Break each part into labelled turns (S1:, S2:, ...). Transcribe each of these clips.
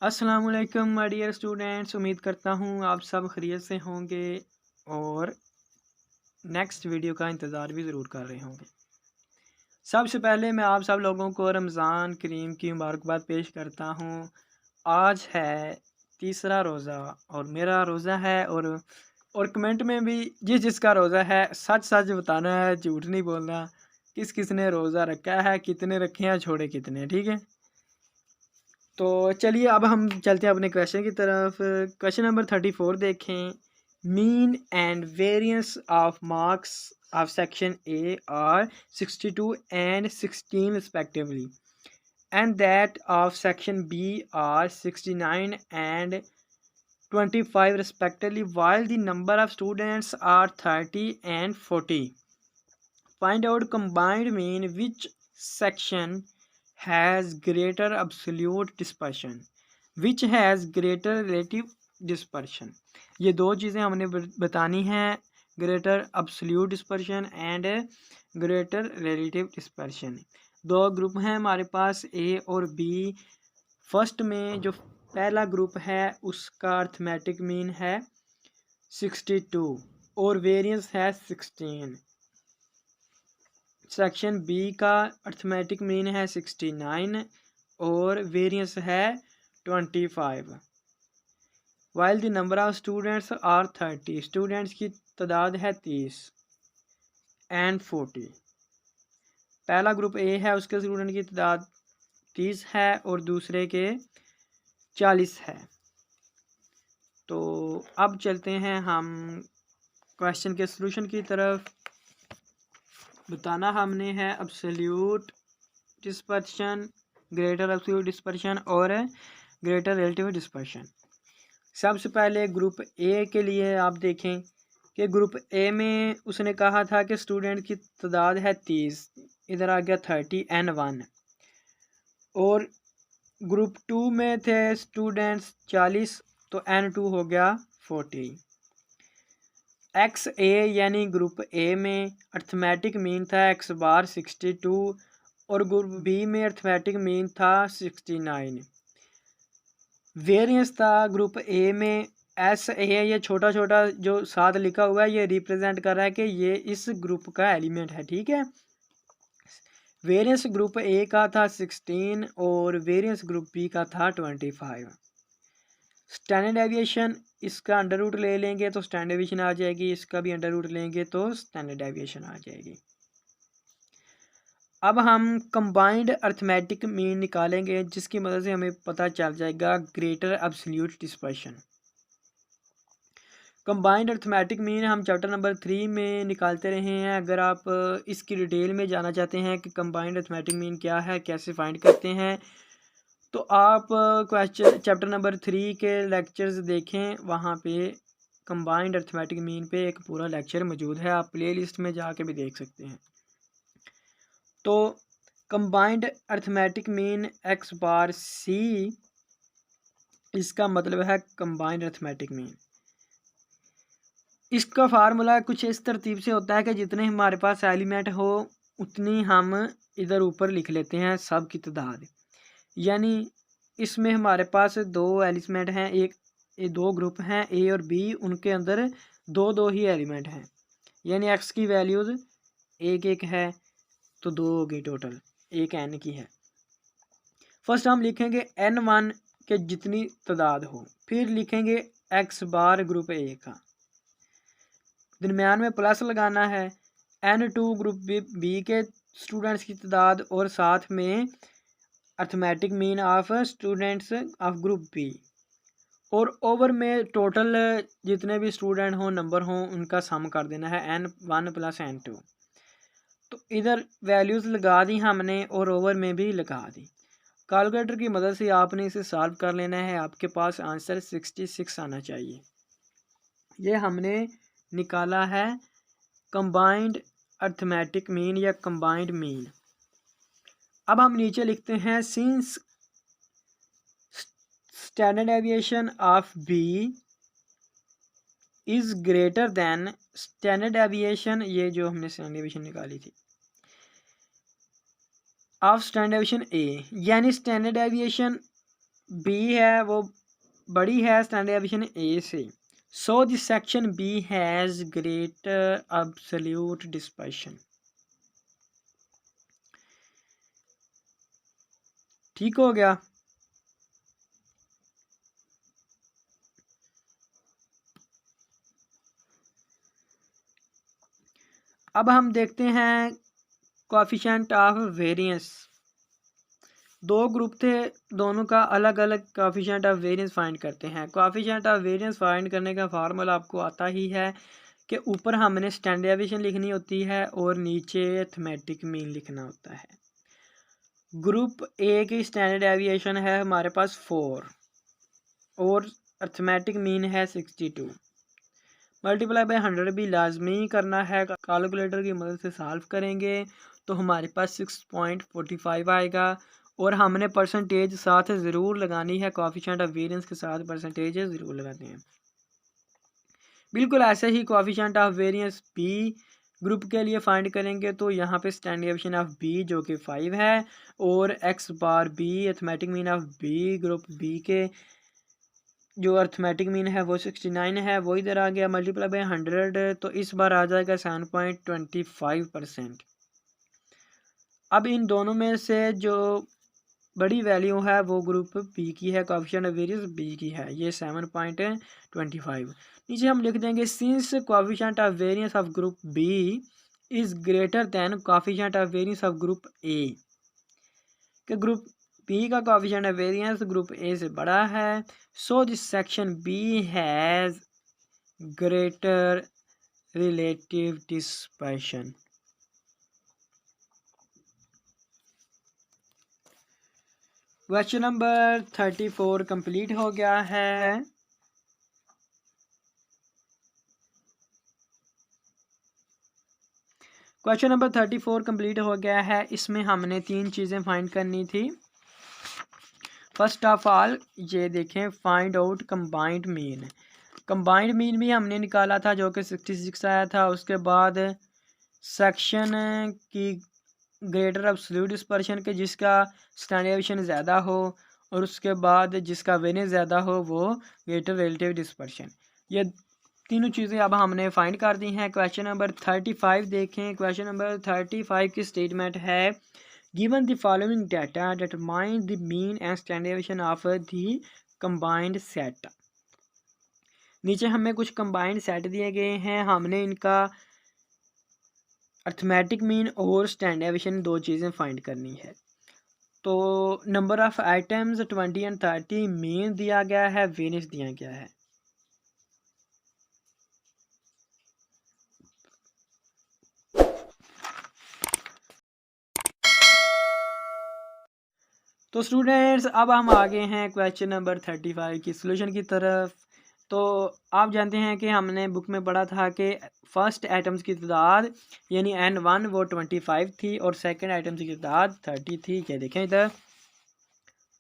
S1: अस्सलामुअलैकुम my dear students, उम्मीद करता हूँ आप सब खैरियत से होंगे और नेक्स्ट वीडियो का इंतज़ार भी ज़रूर कर रहे होंगे। सबसे पहले मैं आप सब लोगों को रमज़ान करीम की मुबारकबाद पेश करता हूँ। आज है तीसरा रोज़ा और मेरा रोज़ा है और कमेंट में भी जिसका रोज़ा है सच सच बताना है, झूठ नहीं बोलना। किस किस ने रोज़ा रखा है, कितने रखे हैं, छोड़े कितने, ठीक है। तो चलिए अब हम चलते हैं अपने क्वेश्चन की तरफ। क्वेश्चन नंबर 34 देखें। Mean and variance of marks of section A are 62 and 16 respectively and that of section B are 69 and 25 respectively while the number of students are 30 and 40. Find out combined mean which section has greater absolute dispersion, which has greater relative dispersion. ये दो चीज़ें हमने बतानी हैं, greater absolute dispersion and greater relative dispersion। दो group हैं हमारे पास ए और बी। फर्स्ट में जो पहला ग्रुप है उसका अर्थमेटिक मीन है 62 और वेरिएंस है 16। सेक्शन बी का अर्थमेटिक मीन है 69 और वेरिएंस है 25। While the number of students are 30, students की तादाद है 30 एंड 40। पहला ग्रुप ए है, उसके स्टूडेंट की तादाद 30 है और दूसरे के 40 है। तो अब चलते हैं हम क्वेश्चन के सॉल्यूशन की तरफ। बताना हमने है absolute dispersion, greater absolute dispersion और ग्रेटर रिलेटिव डिस्पर्शन। सबसे पहले ग्रुप ए के लिए आप देखें कि ग्रुप ए में उसने कहा था कि स्टूडेंट की तादाद है 30, इधर आ गया 30 एन 1। और ग्रुप 2 में थे स्टूडेंट्स 40 तो एन 2 हो गया 40। एक्स ए यानी ग्रुप ए में अर्थमेटिक मीन था एक्स बार 62 और ग्रुप बी में अर्थमेटिक मीन था 69। वेरिएंस था ग्रुप ए में एस ए, ये छोटा छोटा जो साथ लिखा हुआ है ये रिप्रेजेंट कर रहा है कि ये इस ग्रुप का एलिमेंट है, ठीक है। वेरिएंस ग्रुप ए का था 16 और वेरिएंस ग्रुप बी का था 25। स्टैंडर्ड डेविएशन इसका अंडर रूट ले लेंगे तो स्टैंडर्ड डेविएशन आ जाएगी, इसका भी अंडर रूट लेंगे तो स्टैंडर्ड डेविएशन आ जाएगी। अब हम कंबाइंड अर्थमेटिक मीन निकालेंगे जिसकी मदद से हमें पता चल जाएगा greater absolute dispersion. Combined arithmetic mean हम चैप्टर नंबर 3 में निकालते रहे हैं। अगर आप इसकी डिटेल में जाना चाहते हैं कि कंबाइंड अर्थमेटिक मीन क्या है, कैसे फाइंड करते हैं, तो आप क्वेश्चन चैप्टर नंबर 3 के लेक्चर्स देखें। वहाँ पे कंबाइंड अर्थमेटिक मीन पे एक पूरा लेक्चर मौजूद है, आप प्ले लिस्ट में जाके भी देख सकते हैं। तो combined arithmetic mean x bar सी, इसका मतलब है कंबाइंड अर्थमेटिक मीन। इसका फार्मूला कुछ इस तरतीब से होता है कि जितने हमारे पास एलिमेंट हो उतनी हम इधर ऊपर लिख लेते हैं सब की तादाद। यानी इसमें हमारे पास दो एलिमेंट हैं, एक दो ग्रुप हैं ए और बी, उनके अंदर दो दो ही एलिमेंट हैं। यानी एक्स की वैल्यूज़ एक एक है तो दो होगी, टोटल एक एन की है। फर्स्ट हम लिखेंगे एन 1 के जितनी तादाद हो, फिर लिखेंगे एक्स बार ग्रुप ए का, दरमियान में प्लस लगाना है एन 2 ग्रुप बी के स्टूडेंट्स की तादाद और साथ में arithmetic mean of students of group B, और ओवर में टोटल जितने भी स्टूडेंट हों नंबर हों उनका सम कर देना है एन 1 प्लस एन 2। तो इधर वैल्यूज़ लगा दी हमने और ओवर में भी लगा दी। कैलकुलेटर की मदद से आपने इसे सॉल्व कर लेना है, आपके पास आंसर 66 आना चाहिए। ये हमने निकाला है कंबाइंड अर्थमेटिक मीन या कंबाइंड मीन। अब हम नीचे लिखते हैं since standard deviation of B is greater than standard deviation, ये जो हमने स्टैंडर्ड डेविएशन निकाली थी, ऑफ स्टैंडर्ड डेविएशन ए, यानी स्टैंडर्ड डेविएशन बी है वो बड़ी है स्टैंडर्ड डेविएशन ए से। So this section B has greater absolute dispersion. ठीक हो गया। अब हम देखते हैं कोएफिशिएंट ऑफ वेरिएंस। दो ग्रुप थे, दोनों का अलग अलग कोएफिशिएंट ऑफ वेरिएंस फाइंड करते हैं। कोएफिशिएंट ऑफ वेरिएंस फाइंड करने का फार्मूला आपको आता ही है कि ऊपर हमने स्टैंडर्ड डेविएशन लिखनी होती है और नीचे अरिथमेटिक मीन लिखना होता है। ग्रुप ए की स्टैंडर्ड डेविएशन है हमारे पास 4 और अरिथमेटिक मीन है 62। मल्टीप्लाई बाय 100 भी लाजमी करना है, कैलकुलेटर की मदद से सॉल्व करेंगे तो हमारे पास 6.45 आएगा। और हमने परसेंटेज साथ ज़रूर लगानी है, कोएफिशिएंट ऑफ वेरिएंस के साथ परसेंटेज ज़रूर लगाते हैं। बिल्कुल ऐसे ही coefficient of variance B group के लिए फाइंड करेंगे तो यहाँ पे स्टैंडर्ड डेविएशन ऑफ बी जो कि 5 है और x bar B arithmetic mean of B group B के जो अरिथमेटिक मीन है वो 69 है, वो इधर आ गया। मल्टीप्लाई बाय 100 तो इस बार आ जाएगा 7.25%। अब इन दोनों में से जो बड़ी वैल्यू है वो ग्रुप बी की है, कोएफिशिएंट ऑफ वेरिएंस बी की है, ये 7.25। नीचे हम लिख देंगे since coefficient of variance of group B is greater than coefficient of variance of group A, कि ग्रुप बी का coefficient of variance group A से बड़ा है। So this section B has greater relative dispersion. Question number 34 complete हो गया है। Question number 34 complete हो गया है। इसमें हमने 3 चीज़ें फाइंड करनी थी। फर्स्ट ऑफ ऑल ये देखें, find out combined mean. Combined mean भी हमने निकाला था जो कि 66 आया था। उसके बाद सेक्शन की ग्रेटर एब्सोल्यूट डिस्पर्शन के जिसका स्टैंडर्ड डेविएशन ज़्यादा हो और उसके बाद जिसका वेरिएंस ज़्यादा हो वो ग्रेटर रिलेटिव डिस्पर्शन। ये तीनों चीज़ें अब हमने फाइंड कर दी हैं। क्वेश्चन नंबर 35 देखें। क्वेश्चन नंबर 35 की स्टेटमेंट है given the following data determine the mean and standard deviation of the combined set. नीचे हमें कुछ कंबाइंड सेट दिए गए हैं, हमने इनका अरिथमेटिक मीन और स्टैंडर्ड डेविएशन दो चीज़ें फाइंड करनी है। तो number of items 20 and 30, mean दिया गया है, वेरिएंस दिया गया है। तो स्टूडेंट्स अब हम आ गए हैं क्वेश्चन नंबर 35 की सॉल्यूशन की तरफ। तो आप जानते हैं कि हमने बुक में पढ़ा था कि फर्स्ट आइटम्स की तादाद यानी N1 वो 25 थी और सेकंड आइटम्स की तादाद 30 थी। ये देखें इधर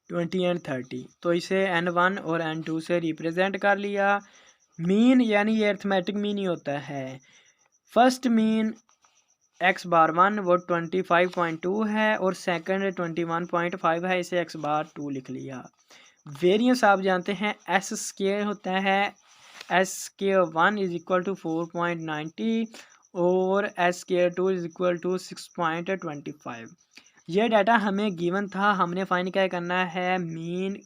S1: 20 एंड 30, तो इसे N1 और N2 से रिप्रेजेंट कर लिया। मीन यानी ये अरिथमेटिक मीन ही होता है। फर्स्ट मीन एक्स बार 1 वो 25.2 है और सेकंड 21.5 है, इसे एक्स बार 2 लिख लिया। वेरिएंस आप जानते हैं एस स्क्वायर होता है, s square 1 is equal to 4.90 और s square 2 is equal to 6.25। ये डाटा हमें गिवन था, हमने फाइंड क्या करना है, mean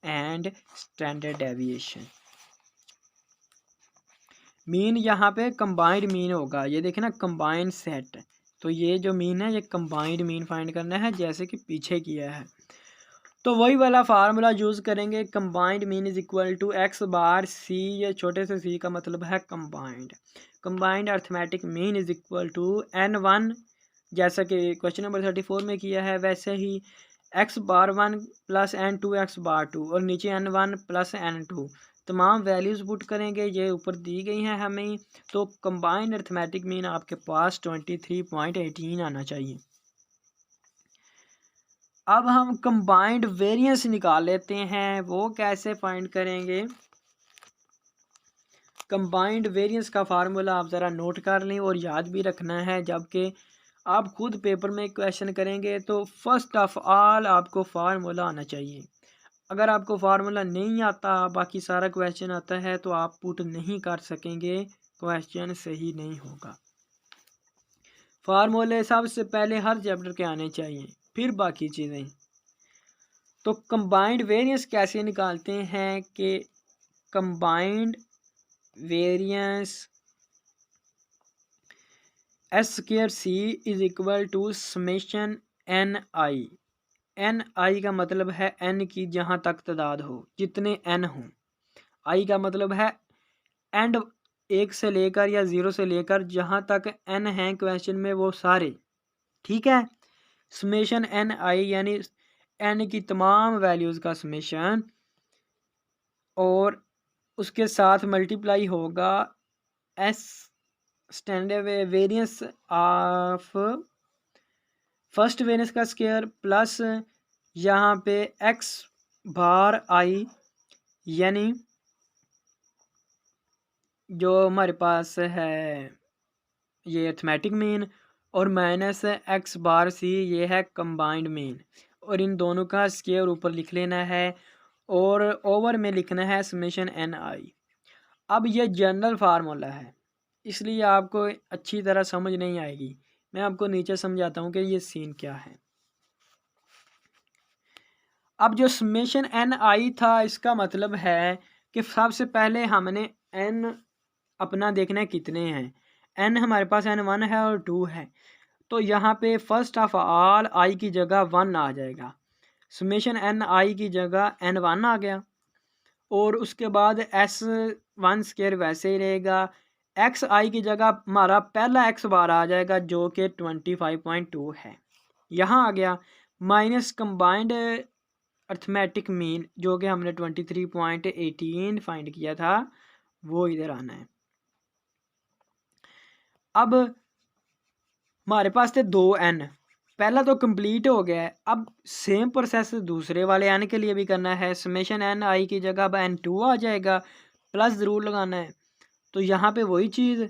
S1: and standard deviation. Mean यहाँ पे कंबाइंड मीन होगा, ये देखें ना कंबाइंड सेट, तो ये जो मीन है ये कंबाइंड मीन फाइंड करना है जैसे कि पीछे किया है। तो वही वाला फार्मूला यूज़ करेंगे, combined mean is equal to X bar C, ये छोटे से सी का मतलब है combined. Combined arithmetic mean is equal to N1 जैसा कि क्वेश्चन नंबर 34 में किया है वैसे ही एक्स बार 1 प्लस N2 एक्स बार 2 और नीचे N1 प्लस N2 तमाम वैल्यूज़ पुट करेंगे, ये ऊपर दी गई हैं हमें। तो कंबाइंड अरिथमेटिक मीन आपके पास 23.18 आना चाहिए। अब हम कंबाइंड वेरिएंस निकाल लेते हैं, वो कैसे फाइंड करेंगे। कंबाइंड वेरिएंस का फार्मूला आप ज़रा नोट कर लें और याद भी रखना है, जबकि आप खुद पेपर में क्वेश्चन करेंगे तो फर्स्ट ऑफ ऑल आपको फार्मूला आना चाहिए। अगर आपको फार्मूला नहीं आता, बाकी सारा क्वेश्चन आता है, तो आप पुट नहीं कर सकेंगे, क्वेश्चन सही नहीं होगा। फार्मूले सबसे पहले हर चैप्टर के आने चाहिए, फिर बाकी चीज़ें। तो कंबाइंड वेरिएंस कैसे निकालते हैं कि combined variance S square C is equal to summation N I. N I का मतलब है एन की जहाँ तक तादाद हो, जितने एन हो। आई का मतलब है एंड, एक से लेकर या ज़ीरो से लेकर जहाँ तक एन हैं क्वेश्चन में वो सारे, ठीक है। समेशन एन आई यानी एन की तमाम वैल्यूज़ का समेशन, और उसके साथ मल्टीप्लाई होगा S standard variance of first variance का स्क्वायर प्लस यहाँ पे एक्स बार आई यानी जो हमारे पास है ये अर्थमेटिक मीन, और माइनस एक्स बार सी ये है कंबाइंड मीन, और इन दोनों का स्क्वायर ऊपर लिख लेना है और ओवर में लिखना है समेशन एन आई। अब ये जनरल फार्मूला है, इसलिए आपको अच्छी तरह समझ नहीं आएगी। मैं आपको नीचे समझाता हूँ कि ये सीन क्या है। अब जो समेशन एन आई था, इसका मतलब है कि सबसे पहले हमने एन अपना देखना है कितने हैं। एन हमारे पास एन 1 है और 2 है, तो यहाँ पे फर्स्ट ऑफ ऑल आई की जगह 1 आ जाएगा, समेशन एन आई की जगह एन 1 आ गया, और उसके बाद एस 1 स्क्वायर वैसे ही रहेगा। एक्स आई की जगह हमारा पहला एक्स बार आ जाएगा जो कि 25.2 है, यहाँ आ गया, माइनस कंबाइंड अर्थमेटिक मीन जो कि हमने 23.18 फाइंड किया था, वो इधर आना है। अब हमारे पास थे 2 एन, पहला तो कंप्लीट हो गया है। अब सेम प्रोसेस दूसरे वाले एन के लिए भी करना है। समेशन एन आई की जगह अब एन 2 आ जाएगा, प्लस ज़रूर लगाना है। तो यहाँ पे वही चीज़,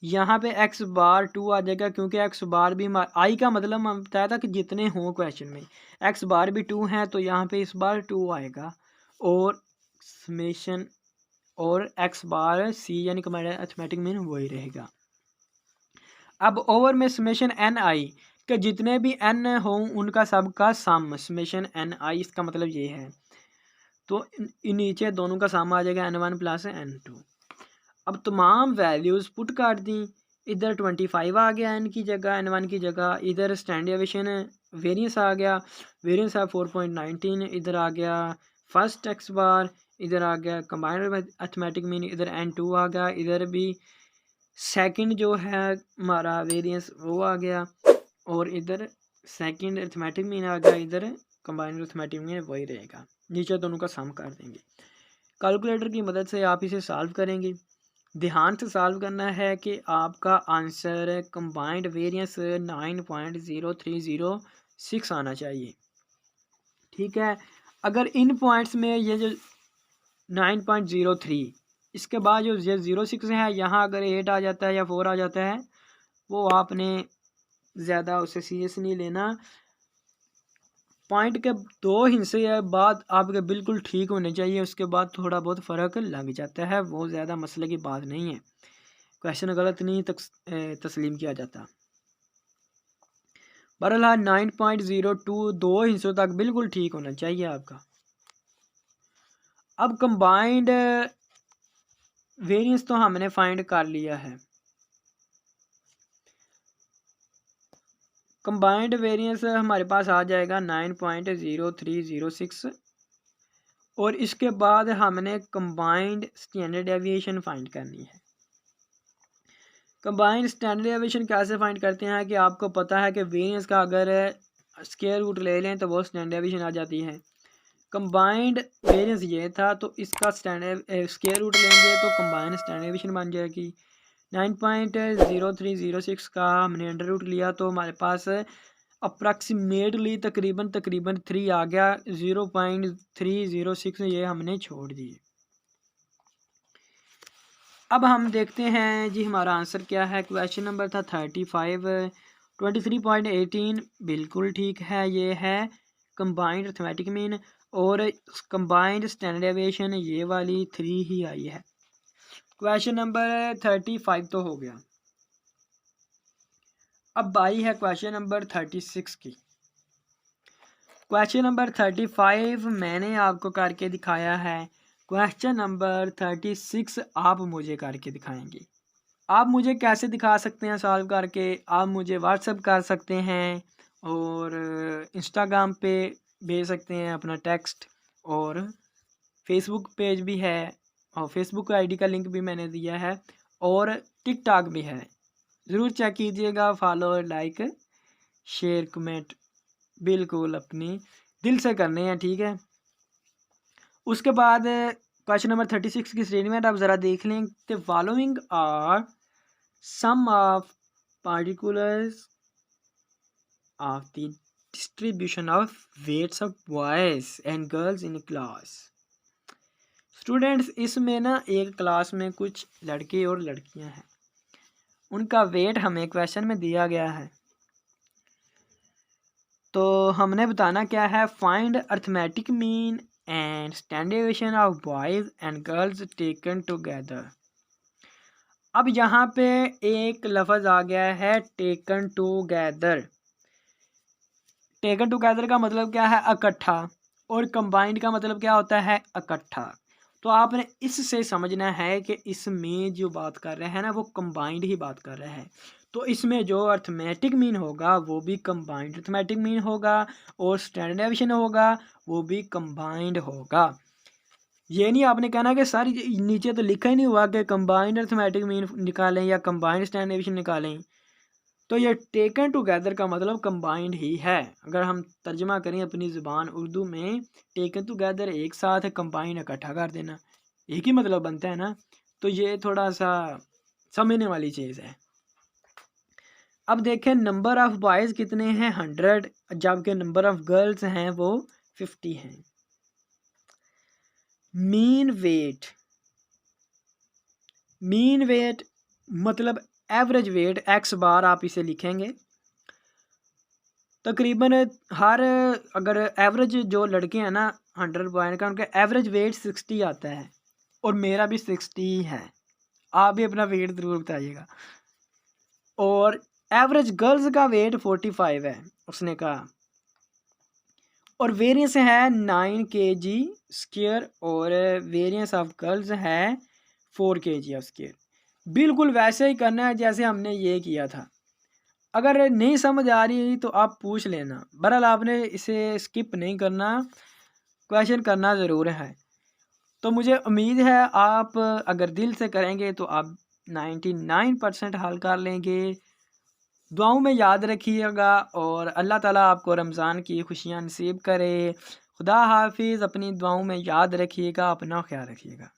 S1: यहाँ पे एक्स बार 2 आ जाएगा, क्योंकि एक्स बार भी आई का मतलब हम बताया था कि जितने हों क्वेश्चन में, एक्स बार भी 2 हैं, तो यहाँ पे इस बार 2 आएगा, और समेशन और एक्स बार सी यानी कंबाइंड अर्थमेटिक मीन वही रहेगा। अब ओवर में समेशन एन आई के जितने भी एन हों उनका सबका सम, समेशन एन आई, इसका मतलब ये है। तो नीचे दोनों का सम आ जाएगा n1 प्लस n2। अब तमाम वैल्यूज़ पुट कर दी, इधर 25 आ गया n की जगह, n1 की जगह, इधर स्टैंडर्ड डेविएशन वेरिएंस आ गया, वेरिएंस है 4.19, इधर आ गया फर्स्ट एक्स बार, इधर आ गया कंबाइंड अर्थमेटिक मीन, इधर n2 आ गया, इधर भी सेकंड जो है हमारा वेरिएंस वो आ गया, और इधर सेकंड अर्थमेटिक मीन आ गया, इधर कंबाइंड अर्थमेटिक मीन वही रहेगा। नीचे दोनों का सम कर देंगे। कैलकुलेटर की मदद से आप इसे सॉल्व करेंगे। ध्यान से सॉल्व करना है कि आपका आंसर कंबाइंड वेरिएंस 9.0306 आना चाहिए, ठीक है। अगर इन पॉइंट्स में ये जो 9.03, इसके बाद जो ये 06 है, यहाँ अगर 8 आ जाता है या 4 आ जाता है, वो आपने ज़्यादा उसे सीरियस नहीं लेना। पॉइंट के 2 हिस्से या बाद आपके बिल्कुल ठीक होने चाहिए, उसके बाद थोड़ा बहुत फ़र्क लग जाता है, वो ज़्यादा मसले की बात नहीं है, क्वेश्चन गलत नहीं तस्लीम किया जाता। बहरहाल 9.02 2 हिस्सों तक बिल्कुल ठीक होना चाहिए आपका। अब कंबाइंड वेरिएंस तो हमने फाइंड कर लिया है। कंबाइंड वेरिएंस हमारे पास आ जाएगा 9.0306, और इसके बाद हमने कंबाइंड स्टैंडर्ड डेविएशन फाइंड करनी है। कंबाइंड स्टैंडर्ड डेविएशन कैसे फाइंड करते हैं कि आपको पता है कि वेरिएंस का अगर स्क्वायर रूट ले लें तो वो स्टैंडर्ड डेविएशन आ जाती है। कंबाइंड वेरिएंस ये था, तो इसका स्टैंडर्ड स्क्वायर रूट लेंगे तो कंबाइंड स्टैंडर्ड डेविएशन बन जाएगी। 9.0306 का हमने अंडर रूट लिया, तो हमारे पास अप्रॉक्सीमेटली तकरीबन 3 आ गया, 0.306 ये हमने छोड़ दिए। अब हम देखते हैं जी हमारा आंसर क्या है। क्वेश्चन नंबर था 35, 23.18 बिल्कुल ठीक है, ये है कंबाइंड अर्थमेटिक मीन, और कंबाइंड स्टैंडर्ड डेविएशन ये वाली 3 ही आई है। क्वेश्चन नंबर 35 तो हो गया। अब आई है क्वेश्चन नंबर 36 की। क्वेश्चन नंबर 35 मैंने आपको करके दिखाया है। क्वेश्चन नंबर 36 आप मुझे करके दिखाएंगे। आप मुझे कैसे दिखा सकते हैं सॉल्व करके? आप मुझे व्हाट्सएप कर सकते हैं और इंस्टाग्राम पे भेज सकते हैं अपना टेक्स्ट, और फेसबुक पेज भी है और फेसबुक आईडी का लिंक भी मैंने दिया है, और टिकटॉक भी है। ज़रूर चेक कीजिएगा। फॉलो, लाइक, शेयर, कमेंट बिल्कुल अपनी दिल से करने हैं, ठीक है। उसके बाद क्वेश्चन नंबर 36 की स्टेटमेंट आप ज़रा देख लें। The following are some of particulars of the distribution of weights of boys and girls in class. Students, इसमें ना एक क्लास में कुछ लड़के और लड़कियां हैं, उनका वेट हमें क्वेश्चन में दिया गया है। तो हमने बताना क्या है, find arithmetic mean and standard deviation of boys and girls taken together. अब यहाँ पे एक लफ्ज़ आ गया है टेकन टुगेदर। टेकन टुगेदर का मतलब क्या है, इकट्ठा, और कंबाइंड का मतलब क्या होता है, इकट्ठा। तो आपने इससे समझना है कि इसमें जो बात कर रहे हैं ना वो कंबाइंड ही बात कर रहे हैं। तो इसमें जो अर्थमेटिक मीन होगा वो भी कंबाइंड अर्थमेटिक मीन होगा, और स्टैंडर्ड डेविएशन होगा वो भी कंबाइंड होगा। ये नहीं आपने कहना कि सर नीचे तो लिखा ही नहीं हुआ कि कंबाइंड अर्थमेटिक मीन निकालें या कंबाइंड स्टैंडर्ड डेविएशन निकालें। तो ये टेकन टुगेदर का मतलब कंबाइंड ही है। अगर हम तर्जमा करें अपनी ज़ुबान उर्दू में, टेकन टुगेदर एक साथ, कंबाइंड इकट्ठा कर देना, एक ही मतलब बनता है ना। तो ये थोड़ा सा समझने वाली चीज़ है। अब देखें, नंबर ऑफ़ बॉयज़ कितने हैं, 100, जबकि नंबर ऑफ़ गर्ल्स हैं वो 50 हैं। मीन वेट मतलब एवरेज वेट, एक्स बार आप इसे लिखेंगे। तकरीबन हर, अगर एवरेज जो लड़के हैं ना 100 बॉय का, उनका एवरेज वेट 60 आता है, और मेरा भी 60 ही है। आप भी अपना वेट ज़रूर बताइएगा। और एवरेज गर्ल्स का वेट 45 है उसने कहा, और वेरियंस है 9 kg स्क्वायर, और वेरियंस ऑफ गर्ल्स है 4 kg स्क्वायर। बिल्कुल वैसे ही करना है जैसे हमने ये किया था। अगर नहीं समझ आ रही तो आप पूछ लेना। बहरहाल आपने इसे स्किप नहीं करना, क्वेश्चन करना ज़रूर है। तो मुझे उम्मीद है आप अगर दिल से करेंगे तो आप 99% हल कर लेंगे। दुआओं में याद रखिएगा, और अल्लाह ताला आपको रमज़ान की खुशियाँ नसीब करे। खुदा हाफिज़। अपनी दुआओं में याद रखिएगा, अपना ख्याल रखिएगा।